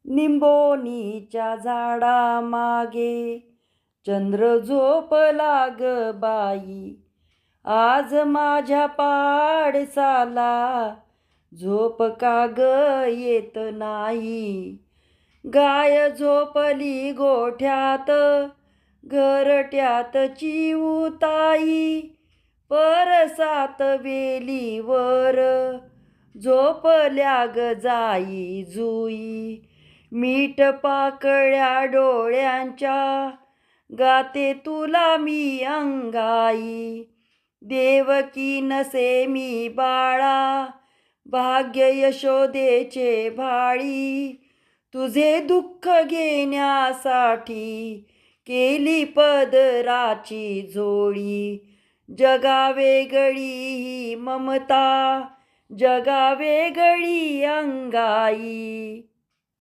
निंबोनीच्या झाडा मागे चंद्र झोपला ग बाई. आज माझ्या पाडसाला झोप का ग येत नाही. गाय झोपली गोठ्यात घरट्यात चिऊताई. परसात वेलीवर झोपल्या ग जाई जुई. मीठ पाकळ्या डोळ्यांच्या गाते तुला मी अंगाई. देवकी नसे मी बाळा भाग्य यशोदेचे भाळी. तुझे दुःख घेण्यासाठी केली पदराची झोळी. जगावेगळी ही ममता जगावेगळी अंगाई.